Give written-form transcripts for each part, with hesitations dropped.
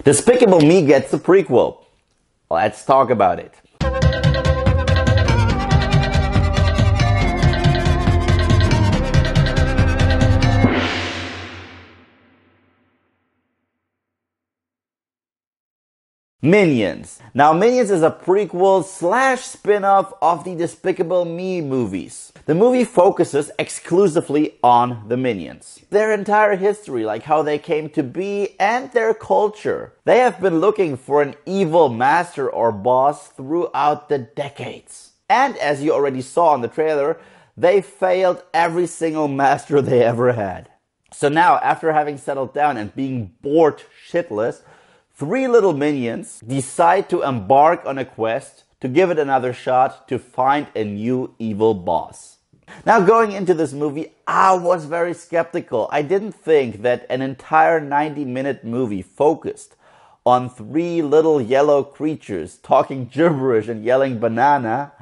Despicable Me gets a prequel. Let's talk about it. Minions. Now, Minions is a prequel slash spin-off of the Despicable Me movies. The movie focuses exclusively on the Minions. Their entire history, like how they came to be and their culture. They have been looking for an evil master or boss throughout the decades. And as you already saw in the trailer, they failed every single master they ever had. So now, after having settled down and being bored shitless, 3 little minions decide to embark on a quest to give it another shot to find a new evil boss. Now, going into this movie, I was very skeptical. I didn't think that an entire 90-minute movie focused on 3 little yellow creatures talking gibberish and yelling banana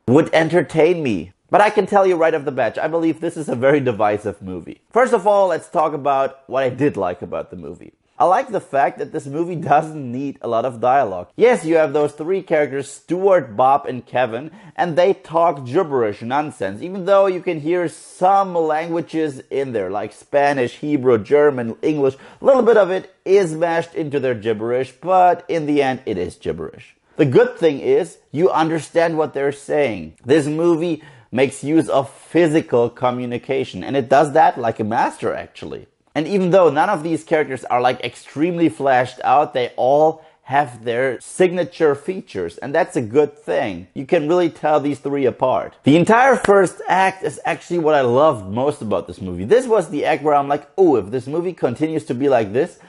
would entertain me. But I can tell you right off the bat, I believe this is a very divisive movie. First of all, let's talk about what I did like about the movie. I like the fact that this movie doesn't need a lot of dialogue. Yes, you have those 3 characters, Stuart, Bob, and Kevin, and they talk gibberish nonsense, even though you can hear some languages in there, like Spanish, Hebrew, German, English. A little bit of it is mashed into their gibberish, but in the end, it is gibberish. The good thing is, you understand what they're saying. This movie makes use of physical communication, and it does that like a master, actually. And even though none of these characters are like extremely flashed out, they all have their signature features, and that's a good thing. You can really tell these 3 apart. The entire first act is actually what I loved most about this movie. This was the act where I'm like, oh, if this movie continues to be like this,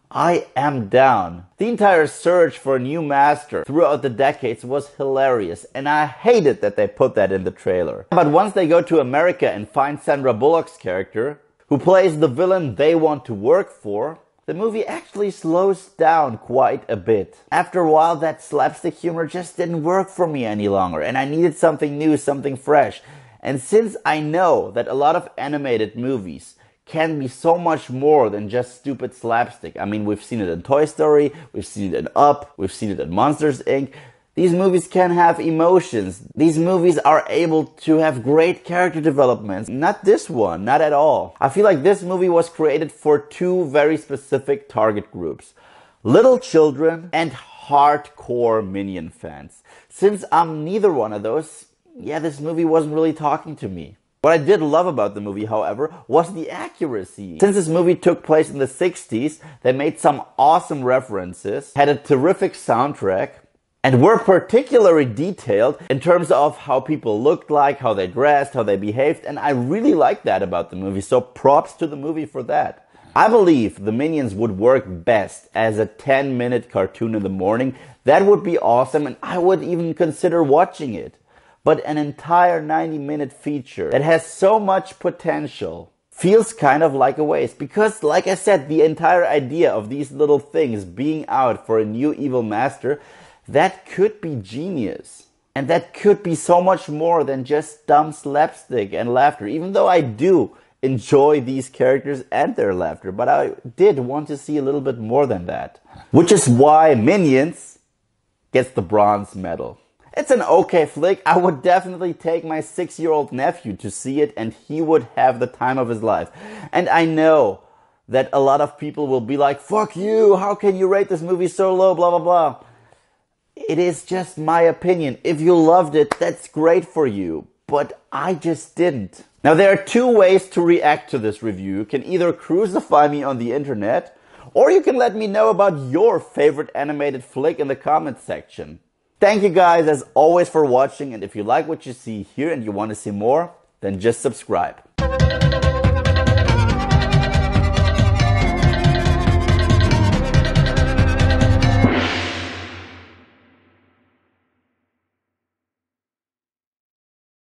I am down. The entire search for a new master throughout the decades was hilarious, and I hated that they put that in the trailer. But once they go to America and find Sandra Bullock's character, who plays the villain they want to work for, the movie actually slows down quite a bit. After a while, that slapstick humor just didn't work for me any longer, and I needed something new, something fresh. And since I know that a lot of animated movies can be so much more than just stupid slapstick. I mean, we've seen it in Toy Story, we've seen it in Up, we've seen it in Monsters, Inc. These movies can have emotions. These movies are able to have great character developments. Not this one, not at all. I feel like this movie was created for 2 very specific target groups. Little children and hardcore Minion fans. Since I'm neither one of those, yeah, this movie wasn't really talking to me. What I did love about the movie, however, was the accuracy. Since this movie took place in the 60s, they made some awesome references, had a terrific soundtrack, and were particularly detailed in terms of how people looked like, how they dressed, how they behaved, and I really liked that about the movie, so props to the movie for that. I believe the Minions would work best as a 10-minute cartoon in the morning. That would be awesome, and I would even consider watching it. But an entire 90-minute feature that has so much potential feels kind of like a waste, because, like I said, the entire idea of these little things being out for a new evil master, that could be genius. And that could be so much more than just dumb slapstick and laughter. Even though I do enjoy these characters and their laughter, but I did want to see a little bit more than that. Which is why Minions gets the bronze medal. It's an okay flick. I would definitely take my 6-year-old nephew to see it, and he would have the time of his life. And I know that a lot of people will be like, fuck you, how can you rate this movie so low, blah, blah, blah. It is just my opinion. If you loved it, that's great for you. But I just didn't. Now, there are 2 ways to react to this review. You can either crucify me on the internet, or you can let me know about your favorite animated flick in the comments section. Thank you guys as always for watching, and if you like what you see here and you want to see more, then just subscribe.